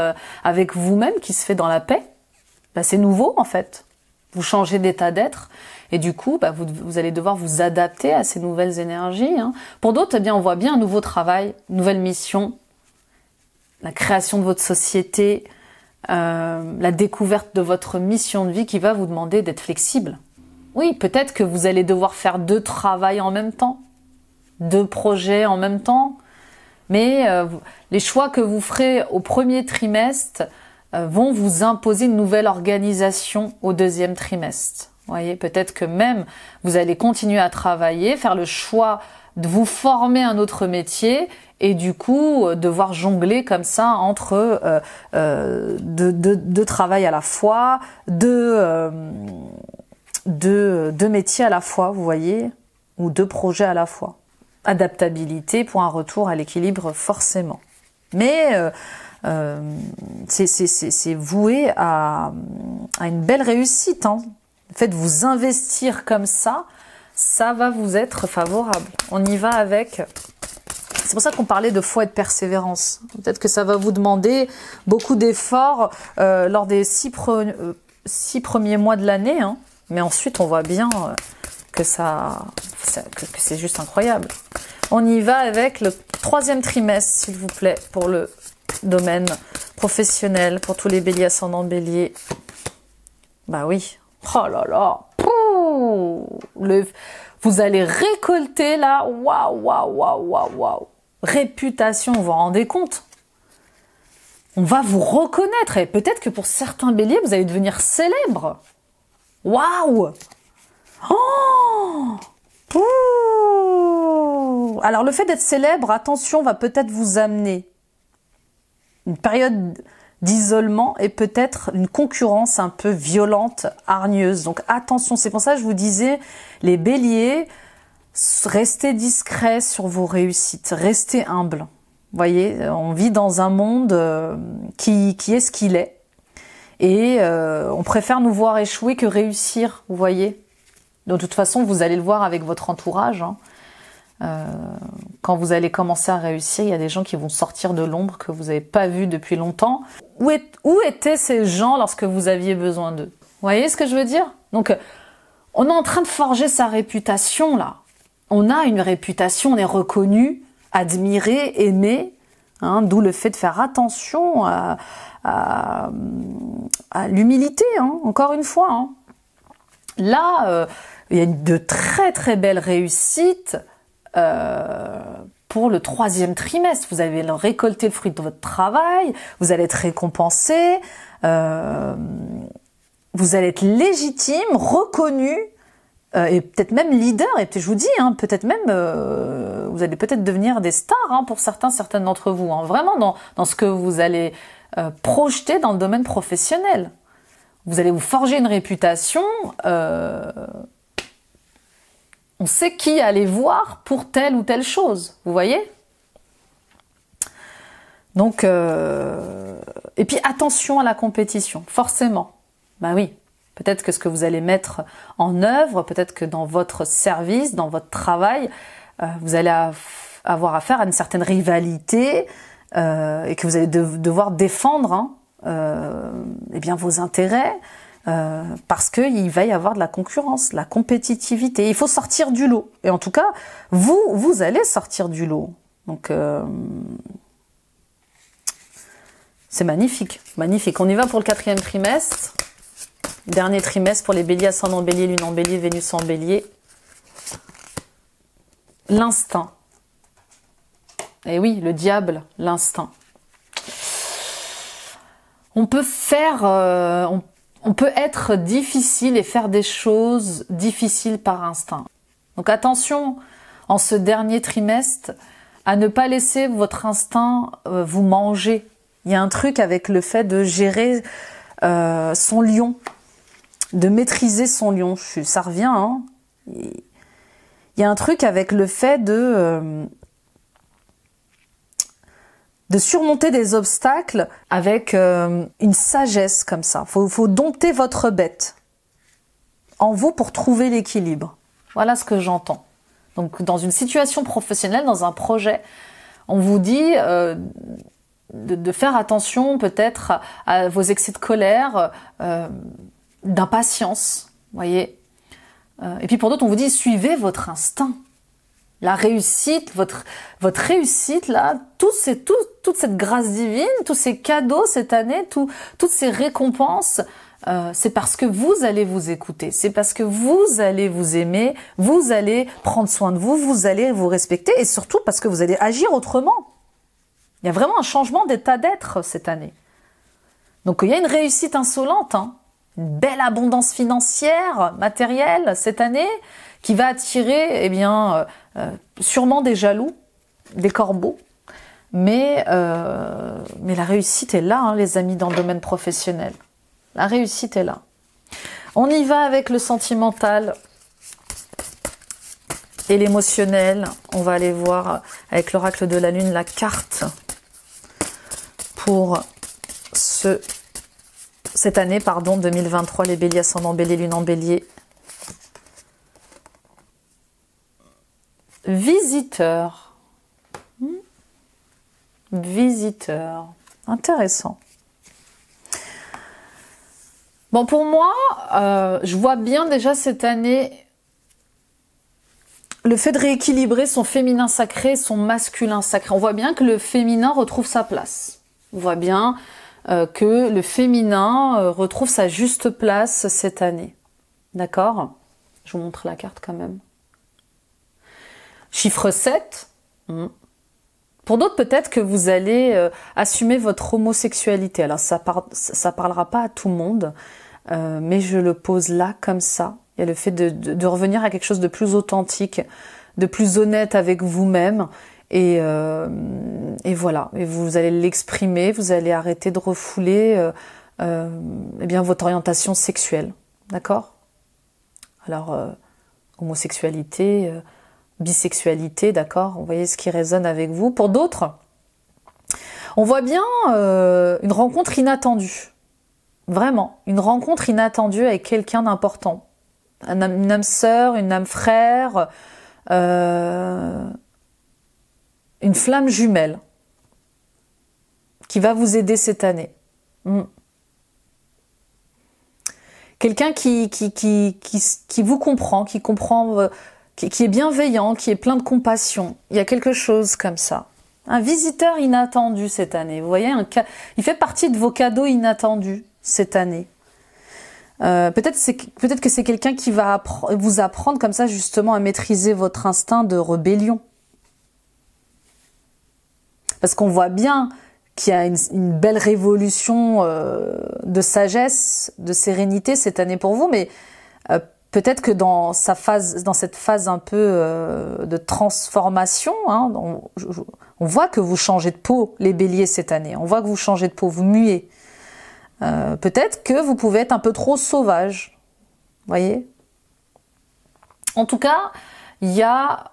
avec vous-même qui se fait dans la paix. C'est nouveau en fait. Vous changez d'état d'être et du coup, vous allez devoir vous adapter à ces nouvelles énergies. Hein. Pour d'autres, on voit bien un nouveau travail, une nouvelle mission, la création de votre société, la découverte de votre mission de vie qui va vous demander d'être flexible. Oui, peut-être que vous allez devoir faire 2 travails en même temps, 2 projets en même temps, mais les choix que vous ferez au premier trimestre vont vous imposer une nouvelle organisation au deuxième trimestre. Vous voyez, peut-être que même vous allez continuer à travailler, faire le choix de vous former un autre métier et du coup devoir jongler comme ça entre deux travails à la fois, deux métiers à la fois, vous voyez, ou 2 projets à la fois. Adaptabilité pour un retour à l'équilibre forcément. Mais c'est voué à une belle réussite. Hein. Le fait de vous investir comme ça va vous être favorable. On y va avec... C'est pour ça qu'on parlait de foi et de persévérance. Peut-être que ça va vous demander beaucoup d'efforts lors des 6 premiers mois de l'année, hein. Mais ensuite, on voit bien que c'est juste incroyable. On y va avec le 3e trimestre, s'il vous plaît, pour le domaine professionnel, pour tous les béliers ascendants bélier. Bah oui. Oh là là. Vous allez récolter là. Waouh. Réputation, vous vous rendez compte? On va vous reconnaître. Et peut-être que pour certains béliers, vous allez devenir célèbre. Waouh! Oh! Ouh! Alors le fait d'être célèbre, attention, va peut-être vous amener une période d'isolement et peut-être une concurrence un peu violente, hargneuse. Donc attention, c'est pour ça que je vous disais, les béliers, restez discrets sur vos réussites, restez humbles. Vous voyez, on vit dans un monde qui est ce qu'il est. Et on préfère nous voir échouer que réussir, vous voyez. De toute façon, vous allez le voir avec votre entourage. Hein. Quand vous allez commencer à réussir, il y a des gens qui vont sortir de l'ombre que vous n'avez pas vu depuis longtemps. Où étaient ces gens lorsque vous aviez besoin d'eux? Vous voyez ce que je veux dire? Donc, on est en train de forger sa réputation, là. On a une réputation, on est reconnu, admiré, aimé. Hein, d'où le fait de faire attention à l'humilité, hein, encore une fois. Hein. Là, il y a de très très belles réussites pour le 3e trimestre. Vous avez récolté le fruit de votre travail, vous allez être récompensé, vous allez être légitime, reconnu, et peut-être même leader, et je vous dis, hein, peut-être même, vous allez peut-être devenir des stars, hein, pour certaines d'entre vous, hein, vraiment dans ce que vous allez projeter dans le domaine professionnel. Vous allez vous forger une réputation, on sait qui aller voir pour telle ou telle chose, vous voyez? Donc, et puis attention à la compétition, forcément. Ben oui, peut-être que ce que vous allez mettre en œuvre, peut-être que dans votre service, dans votre travail, vous allez avoir affaire à une certaine rivalité et que vous allez devoir défendre eh bien vos intérêts parce qu'il va y avoir de la concurrence, la compétitivité. Il faut sortir du lot. Et en tout cas, vous allez sortir du lot. Donc, c'est magnifique, magnifique. On y va pour le 4e trimestre. Dernier trimestre pour les béliers, ascendant bélier, lune en bélier, Vénus en bélier. L'instinct. Et oui, le diable, l'instinct. On peut faire, on peut être difficile et faire des choses difficiles par instinct. Donc attention, en ce dernier trimestre, à ne pas laisser votre instinct vous manger. Il y a un truc avec le fait de gérer son lion, de maîtriser son lion. Ça revient, hein. Il y a un truc avec le fait de surmonter des obstacles avec une sagesse comme ça. Faut dompter votre bête en vous pour trouver l'équilibre. Voilà ce que j'entends. Donc dans une situation professionnelle, dans un projet, on vous dit de faire attention peut-être à vos excès de colère, d'impatience, voyez. Et puis pour d'autres, on vous dit suivez votre instinct. La réussite, votre réussite là, toute cette grâce divine, tous ces cadeaux cette année, toutes ces récompenses, c'est parce que vous allez vous écouter, c'est parce que vous allez vous aimer, vous allez prendre soin de vous, vous allez vous respecter et surtout parce que vous allez agir autrement. Il y a vraiment un changement d'état d'être cette année. Donc il y a une réussite insolente, hein, une belle abondance financière, matérielle cette année, qui va attirer, eh bien, sûrement des jaloux, des corbeaux. Mais la réussite est là, hein, les amis, dans le domaine professionnel. La réussite est là. On y va avec le sentimental et l'émotionnel. On va aller voir avec l'oracle de la lune la carte pour cette année, pardon, 2023, les béliers, ascendant bélier, lune en bélier. Visiteur. Visiteur. Intéressant. Bon, pour moi, je vois bien déjà cette année le fait de rééquilibrer son féminin sacré, son masculin sacré. On voit bien que le féminin retrouve sa place. On voit bien que le féminin retrouve sa juste place cette année. D'accord ? Je vous montre la carte quand même. Chiffre 7. Pour d'autres, peut-être que vous allez assumer votre homosexualité. Alors, ça parlera pas à tout le monde, mais je le pose là, comme ça. Il y a le fait de revenir à quelque chose de plus authentique, de plus honnête avec vous-même. Et voilà. Et vous allez l'exprimer, vous allez arrêter de refouler eh bien, votre orientation sexuelle. D'accord ? Alors, homosexualité... bisexualité, d'accord, vous voyez ce qui résonne avec vous. Pour d'autres, on voit bien une rencontre inattendue. Vraiment, une rencontre inattendue avec quelqu'un d'important. Une âme sœur, une âme frère, une flamme jumelle qui va vous aider cette année. Quelqu'un qui vous comprend, qui comprend... qui est bienveillant, qui est plein de compassion. Il y a quelque chose comme ça. Un visiteur inattendu cette année. Vous voyez, il fait partie de vos cadeaux inattendus cette année. Peut-être que c'est quelqu'un qui va vous apprendre comme ça justement à maîtriser votre instinct de rébellion. Parce qu'on voit bien qu'il y a une belle révolution de sagesse, de sérénité cette année pour vous, mais peut-être que dans cette phase un peu de transformation, hein, On voit que vous changez de peau, les béliers, cette année. On voit que vous changez de peau, vous muez. Peut-être que vous pouvez être un peu trop sauvage. Voyez? En tout cas, il y a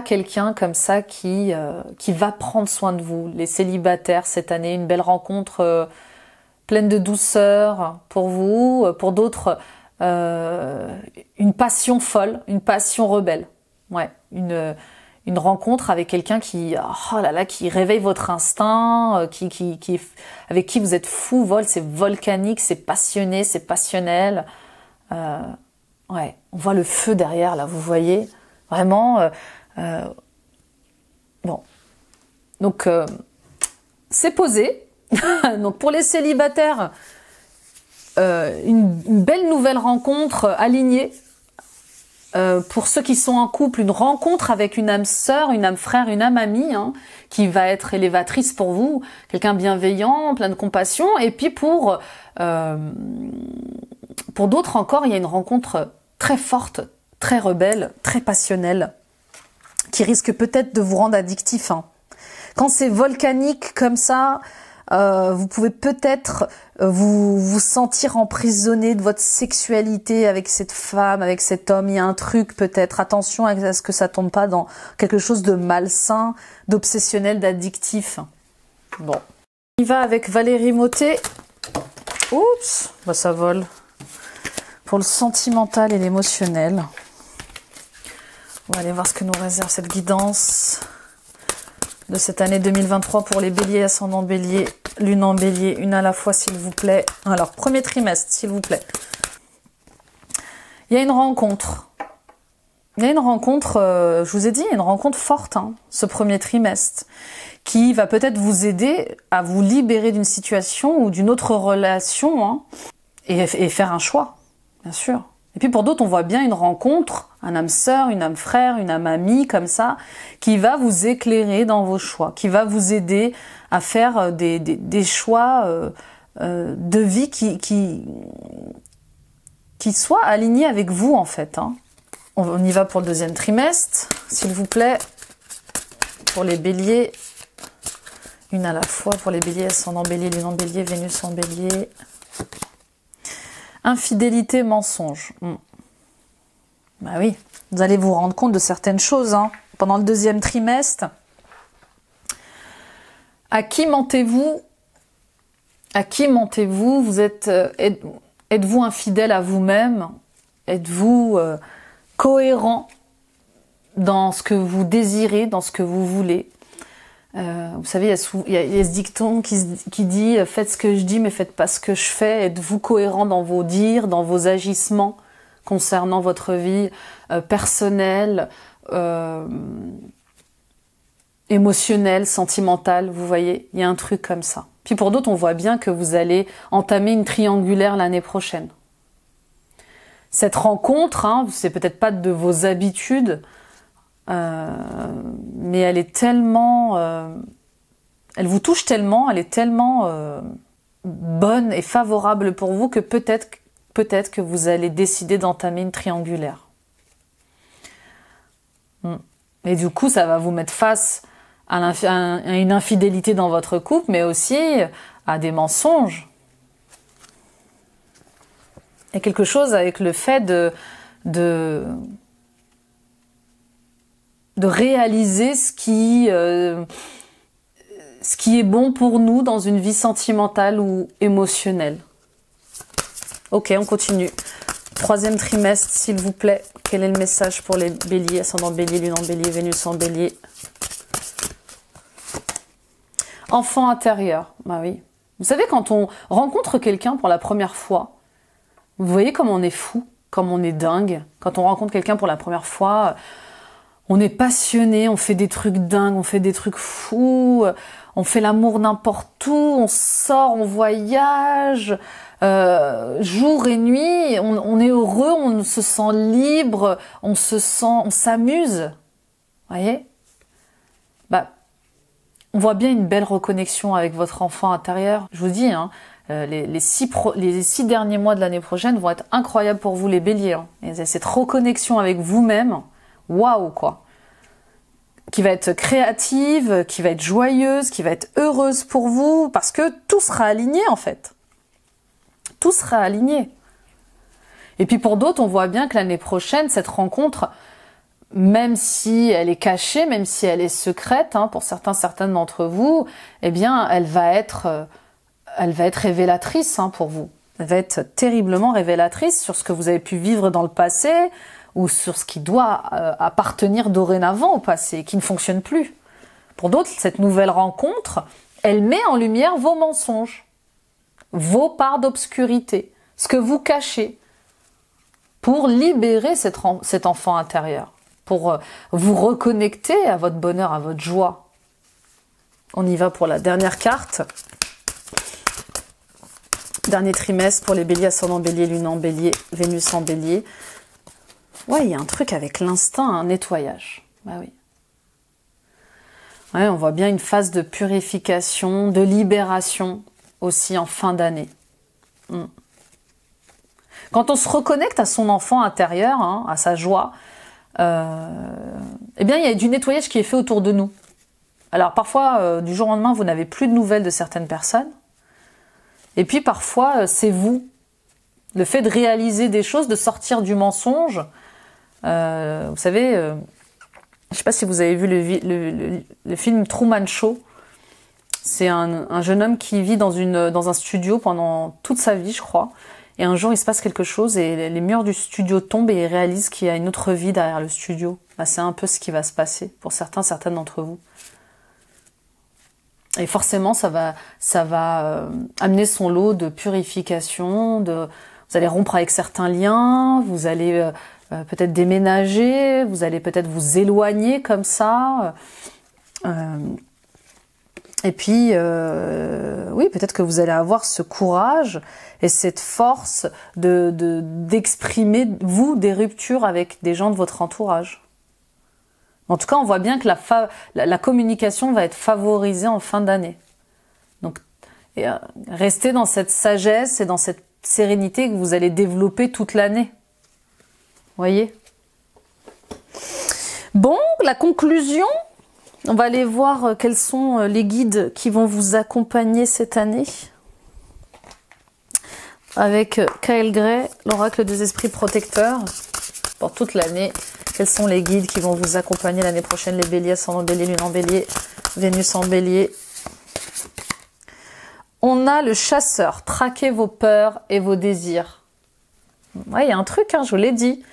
quelqu'un comme ça qui va prendre soin de vous. Les célibataires cette année, une belle rencontre pleine de douceur pour vous. Pour d'autres, une passion folle, une passion rebelle. Ouais, une rencontre avec quelqu'un qui, oh là là, qui réveille votre instinct, avec qui vous êtes fou, c'est volcanique, c'est passionné, c'est passionnel. Ouais, on voit le feu derrière, là, vous voyez, vraiment. Bon, donc c'est posé. Donc pour les célibataires, une belle nouvelle rencontre alignée. Pour ceux qui sont en couple, une rencontre avec une âme sœur, une âme frère, une âme amie, hein, qui va être élévatrice pour vous, quelqu'un bienveillant, plein de compassion. Et puis pour d'autres encore, il y a une rencontre très forte, très rebelle, très passionnelle, qui risque peut-être de vous rendre addictif. Hein. Quand c'est volcanique comme ça, vous pouvez peut-être vous sentir emprisonné de votre sexualité avec cette femme, avec cet homme. Il y a un truc peut-être. Attention à ce que ça tombe pas dans quelque chose de malsain, d'obsessionnel, d'addictif. Bon. On y va avec Valérie Mottet. Oups, bah ça vole. Pour le sentimental et l'émotionnel. On va aller voir ce que nous réserve cette guidance de cette année 2023 pour les béliers, ascendant bélier, lune en bélier, une à la fois s'il vous plaît. Alors, premier trimestre, s'il vous plaît. Il y a une rencontre. Il y a une rencontre, je vous ai dit, une rencontre forte, hein, ce premier trimestre, qui va peut-être vous aider à vous libérer d'une situation ou d'une autre relation, hein, et faire un choix, bien sûr. Et puis pour d'autres, on voit bien une rencontre, un âme sœur, une âme frère, une âme amie, comme ça, qui va vous éclairer dans vos choix, qui va vous aider à faire des choix de vie qui soient alignés avec vous, en fait. Hein. On y va pour le deuxième trimestre, s'il vous plaît, pour les béliers. Une à la fois pour les béliers, ascendant bélier, lune en bélier, Vénus en bélier. Infidélité, mensonge. Bah oui, vous allez vous rendre compte de certaines choses hein, pendant le deuxième trimestre. À qui mentez-vous? À qui mentez-vous? Vous êtes-vous infidèle à vous-même? Êtes-vous cohérent dans ce que vous désirez, dans ce que vous voulez? Vous savez, il y a ce dicton qui dit « Faites ce que je dis, mais faites pas ce que je fais ». Êtes-vous cohérent dans vos dires, dans vos agissements concernant votre vie personnelle, émotionnelle, sentimentale? Vous voyez, il y a un truc comme ça. Puis pour d'autres, on voit bien que vous allez entamer une triangulaire l'année prochaine. Cette rencontre, hein, c'est peut-être pas de vos habitudes, mais elle est tellement, elle vous touche tellement, elle est tellement bonne et favorable pour vous que peut-être que vous allez décider d'entamer une triangulaire. Et du coup, ça va vous mettre face à une infidélité dans votre couple, mais aussi à des mensonges. Et quelque chose avec le fait de réaliser ce qui est bon pour nous dans une vie sentimentale ou émotionnelle. Ok, on continue. Troisième trimestre, s'il vous plaît. Quel est le message pour les béliers, ascendant bélier, lune en bélier, Vénus en bélier? Enfant intérieur. Bah oui. Vous savez, quand on rencontre quelqu'un pour la première fois, vous voyez comme on est fou, comme on est dingue. Quand on rencontre quelqu'un pour la première fois, on est passionné, on fait des trucs dingues, on fait des trucs fous, on fait l'amour n'importe où, on sort, on voyage, jour et nuit, on est heureux, on se sent libre, on s'amuse. Vous voyez? Bah, on voit bien une belle reconnexion avec votre enfant intérieur. Je vous dis, hein, les 6 derniers mois de l'année prochaine vont être incroyables pour vous les béliers. Hein. Et cette reconnexion avec vous-même, waouh quoi. qui va être créative, qui va être joyeuse, qui va être heureuse pour vous, parce que tout sera aligné en fait. Tout sera aligné. Et puis pour d'autres, on voit bien que l'année prochaine, cette rencontre, même si elle est cachée, même si elle est secrète, hein, pour certaines d'entre vous, eh bien, elle va être révélatrice hein, pour vous. Elle va être terriblement révélatrice sur ce que vous avez pu vivre dans le passé, ou sur ce qui doit appartenir dorénavant au passé, qui ne fonctionne plus. Pour d'autres, cette nouvelle rencontre, elle met en lumière vos mensonges, vos parts d'obscurité, ce que vous cachez, pour libérer cet enfant intérieur, pour vous reconnecter à votre bonheur, à votre joie. On y va pour la dernière carte. Dernier trimestre pour les béliers, ascendant bélier, lune en bélier, Vénus en bélier. Ouais, il y a un truc avec l'instinct, un nettoyage. Bah oui. Ouais, on voit bien une phase de purification, de libération aussi en fin d'année. Quand on se reconnecte à son enfant intérieur, hein, à sa joie, eh bien, il y a du nettoyage qui est fait autour de nous. Alors parfois, du jour au lendemain, vous n'avez plus de nouvelles de certaines personnes. Et puis parfois, c'est vous. Le fait de réaliser des choses, de sortir du mensonge. Vous savez, je ne sais pas si vous avez vu le film Truman Show. C'est un jeune homme qui vit dans un studio pendant toute sa vie, je crois. Et un jour, il se passe quelque chose et les murs du studio tombent et il réalise qu'il y a une autre vie derrière le studio. Bah, c'est un peu ce qui va se passer pour certaines d'entre vous. Et forcément, ça va amener son lot de purification, vous allez rompre avec certains liens, vous allez peut-être déménager, vous allez peut-être vous éloigner comme ça. Et puis, oui, peut-être que vous allez avoir ce courage et cette force d'exprimer, vous, des ruptures avec des gens de votre entourage. En tout cas, on voit bien que la communication va être favorisée en fin d'année. Donc, restez dans cette sagesse et dans cette sérénité que vous allez développer toute l'année. Voyez ? Bon, la conclusion, on va aller voir quels sont les guides qui vont vous accompagner cette année. Avec Kyle Gray, l'oracle des esprits protecteurs, pour toute l'année. Quels sont les guides qui vont vous accompagner l'année prochaine? Les béliers, ascendant bélier, lune en bélier, Vénus en bélier. On a le chasseur, traquez vos peurs et vos désirs. Ouais, il y a un truc, hein, je vous l'ai dit.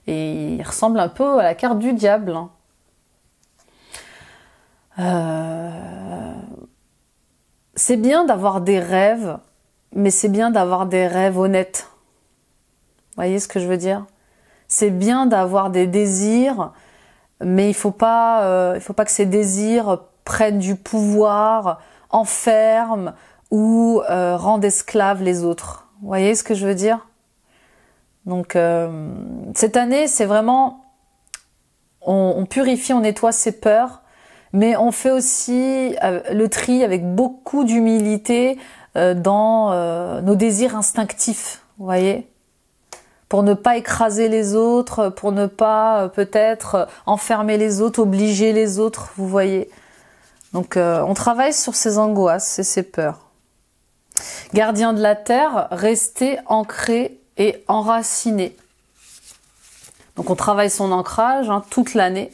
Et il ressemble un peu à la carte du diable. C'est bien d'avoir des rêves, mais c'est bien d'avoir des rêves honnêtes. Vous voyez ce que je veux dire? C'est bien d'avoir des désirs, mais il faut pas que ces désirs prennent du pouvoir, enferment ou rendent esclaves les autres. Vous voyez ce que je veux dire? Donc cette année, c'est vraiment on purifie, on nettoie ses peurs, mais on fait aussi le tri avec beaucoup d'humilité dans nos désirs instinctifs. Vous voyez? Pour ne pas écraser les autres, pour ne pas peut-être enfermer les autres, obliger les autres, vous voyez. Donc on travaille sur ces angoisses et ces peurs. Gardien de la terre, restez ancré et enraciné. Donc on travaille son ancrage toute l'année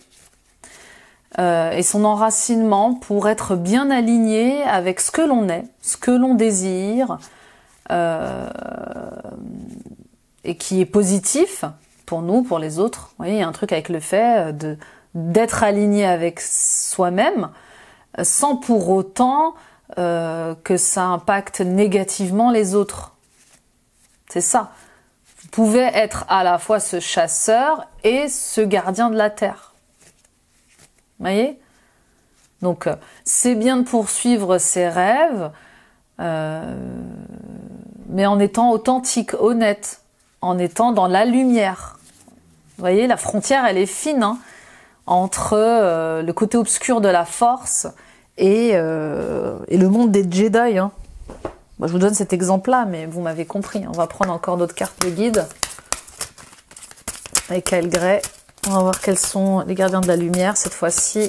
et son enracinement pour être bien aligné avec ce que l'on est, ce que l'on désire, et qui est positif pour nous, pour les autres. Vous voyez, il y a un truc avec le fait d'être aligné avec soi-même, sans pour autant que ça impacte négativement les autres. C'est ça. Vous pouvez être à la fois ce chasseur et ce gardien de la terre. Vous voyez? Donc, c'est bien de poursuivre ses rêves, mais en étant authentique, honnête, en étant dans la lumière. Vous voyez, la frontière, elle est fine entre le côté obscur de la force et le monde des Jedi. Moi, je vous donne cet exemple-là, mais vous m'avez compris. On va prendre encore d'autres cartes de guide. Avec Kyle Gray. On va voir quels sont les gardiens de la lumière cette fois-ci.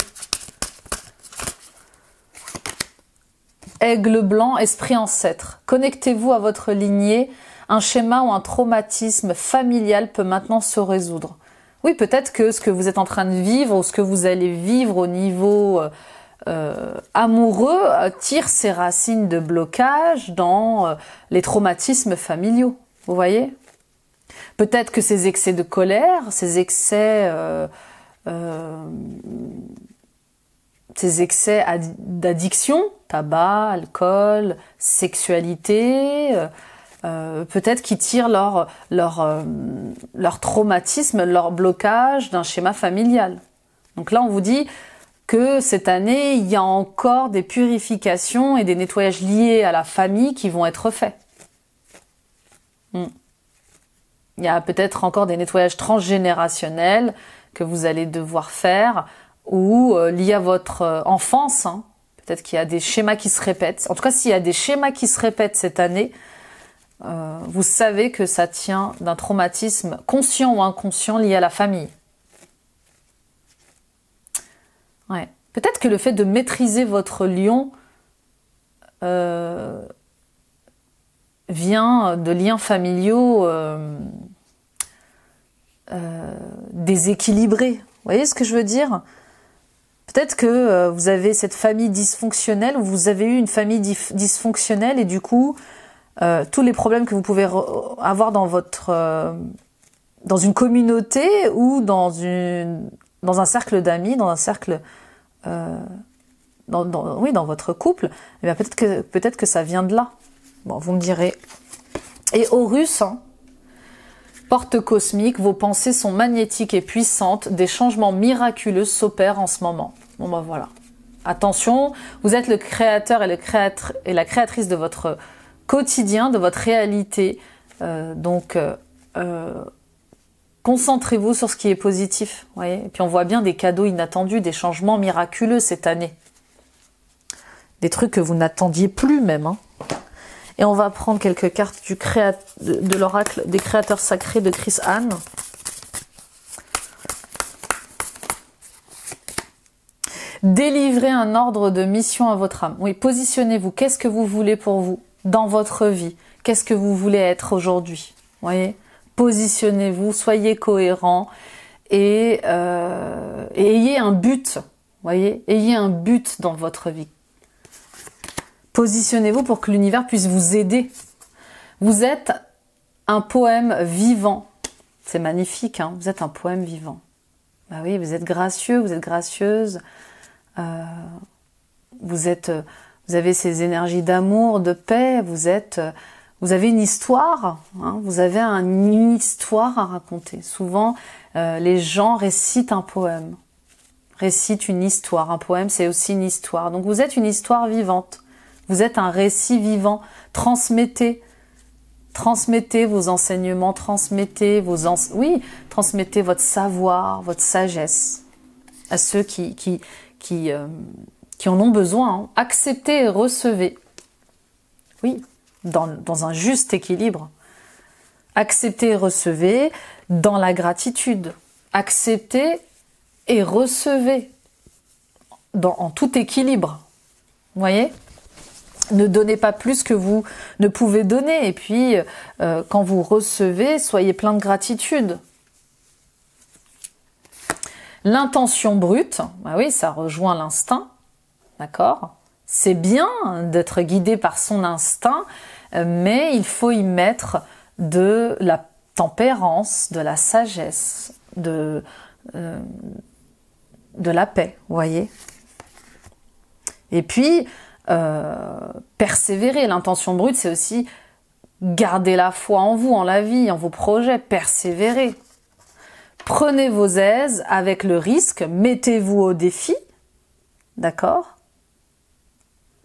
Aigle blanc, esprit ancêtre. Connectez-vous à votre lignée. Un schéma ou un traumatisme familial peut maintenant se résoudre. Oui, peut-être que ce que vous êtes en train de vivre ou ce que vous allez vivre au niveau amoureux tire ses racines de blocage dans les traumatismes familiaux. Vous voyez ? Peut-être que ces excès de colère, ces excès d'addiction, tabac, alcool, sexualité, peut-être qu'ils tirent leur traumatisme, leur blocage d'un schéma familial. Donc là, on vous dit que cette année, il y a encore des purifications et des nettoyages liés à la famille qui vont être faits. Il y a peut-être encore des nettoyages transgénérationnels que vous allez devoir faire ou liés à votre enfance. Hein. Peut-être qu'il y a des schémas qui se répètent. En tout cas, s'il y a des schémas qui se répètent cette année, vous savez que ça tient d'un traumatisme conscient ou inconscient lié à la famille. Ouais. Peut-être que le fait de maîtriser votre lion vient de liens familiaux déséquilibrés. Vous voyez ce que je veux dire ? Peut-être que vous avez cette famille dysfonctionnelle ou vous avez eu une famille dysfonctionnelle et du coup, tous les problèmes que vous pouvez avoir dans dans une communauté ou dans un cercle d'amis, dans un cercle dans votre couple, eh bien peut-être que ça vient de là. Bon, vous me direz. Et Horus, hein, porte cosmique, vos pensées sont magnétiques et puissantes, des changements miraculeux s'opèrent en ce moment. Bon ben voilà. Attention, vous êtes le créateur et la créatrice de votre quotidien, de votre réalité. Donc concentrez-vous sur ce qui est positif. Voyez. Et puis on voit bien des cadeaux inattendus, des changements miraculeux cette année. Des trucs que vous n'attendiez plus même. Hein. Et on va prendre quelques cartes de l'oracle des créateurs sacrés de Chris Hahn. Délivrez un ordre de mission à votre âme. Oui, positionnez-vous. Qu'est-ce que vous voulez pour vous dans votre vie? Qu'est-ce que vous voulez être aujourd'hui? Voyez, positionnez-vous, soyez cohérent et ayez un but. Voyez, ayez un but dans votre vie. Positionnez-vous pour que l'univers puisse vous aider. Vous êtes un poème vivant. C'est magnifique, hein, vous êtes un poème vivant. Bah oui, vous êtes gracieux, vous êtes gracieuse. Vous avez ces énergies d'amour, de paix. Vous avez une histoire. Hein, vous avez une histoire à raconter. Souvent, les gens récitent un poème, récitent une histoire. Un poème, c'est aussi une histoire. Donc, vous êtes une histoire vivante. Vous êtes un récit vivant. Transmettez vos enseignements, transmettez votre savoir, votre sagesse à ceux qui en ont besoin. Hein. Acceptez et recevez. Oui, dans un juste équilibre. Acceptez et recevez dans la gratitude. Acceptez et recevez en tout équilibre. Vous voyez ? Ne donnez pas plus que vous ne pouvez donner. Et puis, quand vous recevez, soyez plein de gratitude. L'intention brute, bah oui, ça rejoint l'instinct, d'accord? C'est bien d'être guidé par son instinct, mais il faut y mettre de la tempérance, de la sagesse, de la paix, vous voyez? Et puis, persévérer. L'intention brute, c'est aussi garder la foi en vous, en la vie, en vos projets, persévérer. Prenez vos aises avec le risque, mettez-vous au défi, d'accord?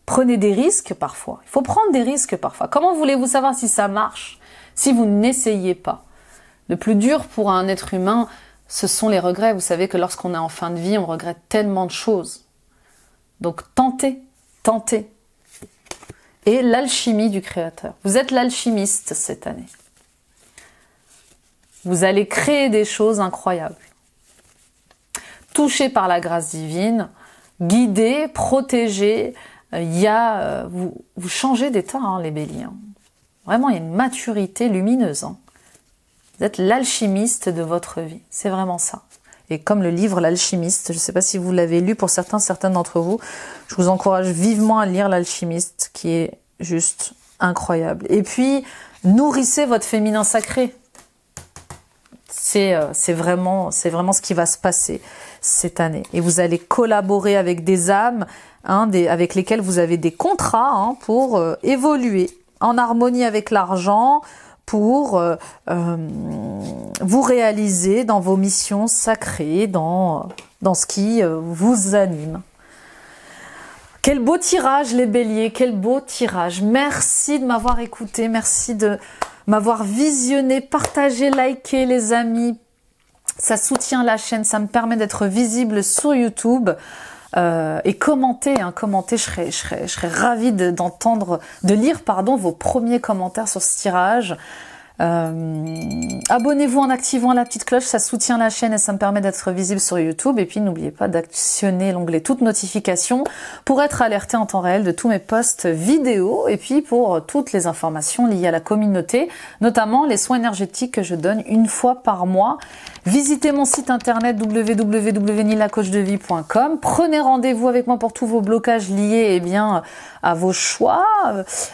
Prenez des risques parfois. Il faut prendre des risques parfois. Comment voulez-vous savoir si ça marche si vous n'essayez pas? Le plus dur pour un être humain, ce sont les regrets. Vous savez que lorsqu'on est en fin de vie, on regrette tellement de choses. Donc tentez. Et l'alchimie du créateur. Vous êtes l'alchimiste cette année. Vous allez créer des choses incroyables. touchés par la grâce divine, guidés, protégés. Vous changez d'état, hein, les béliers. Hein. Vraiment, il y a une maturité lumineuse. Hein. Vous êtes l'alchimiste de votre vie. C'est vraiment ça. Et comme le livre L'Alchimiste, je ne sais pas si vous l'avez lu pour certaines d'entre vous, je vous encourage vivement à lire L'Alchimiste, qui est juste incroyable. Et puis, nourrissez votre féminin sacré. C'est vraiment ce qui va se passer cette année. Et vous allez collaborer avec des âmes, hein, avec lesquelles vous avez des contrats, hein, pour évoluer en harmonie avec l'argent, pour vous réaliser dans vos missions sacrées, dans ce qui vous anime. Quel beau tirage, les béliers, quel beau tirage. Merci de m'avoir écouté, merci de m'avoir visionné, partagé, liké, les amis. Ça soutient la chaîne, ça me permet d'être visible sur YouTube. Et commentez, hein, commentez, je serais ravie de lire vos premiers commentaires sur ce tirage. Abonnez-vous en activant la petite cloche, ça soutient la chaîne et ça me permet d'être visible sur YouTube. Et puis n'oubliez pas d'actionner l'onglet toutes notifications pour être alerté en temps réel de tous mes posts vidéo et puis pour toutes les informations liées à la communauté, notamment les soins énergétiques que je donne une fois par mois. Visitez mon site internet www.nilacoachdevie.com. Prenez rendez-vous avec moi pour tous vos blocages liés à vos choix,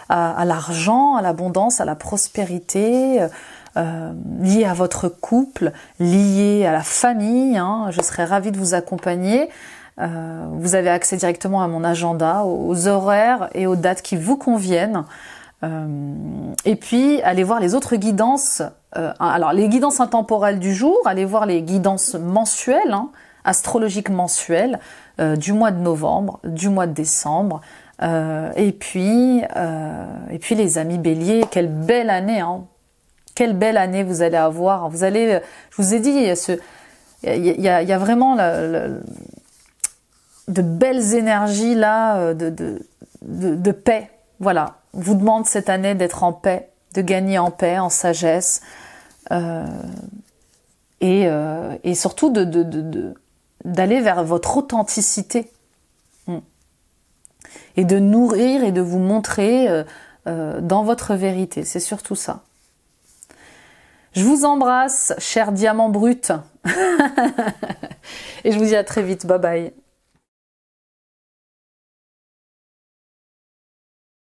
à l'argent, à l'abondance, à la prospérité, liés à votre couple, liés à la famille. Hein. Je serais ravie de vous accompagner. Vous avez accès directement à mon agenda, aux horaires et aux dates qui vous conviennent. Et puis, allez voir les autres guidances. Alors, les guidances intemporelles du jour, allez voir les guidances mensuelles, hein, astrologiques mensuelles, du mois de novembre, du mois de décembre. Et puis les amis béliers, quelle belle année, hein. Quelle belle année vous allez avoir. Vous allez, je vous ai dit, il y a vraiment de belles énergies là, de paix. Voilà. On vous demande cette année d'être en paix, de gagner en paix, en sagesse, et surtout d'aller vers votre authenticité. Et de nourrir et de vous montrer dans votre vérité. C'est surtout ça. Je vous embrasse, chers diamants bruts. Et je vous dis à très vite. Bye bye.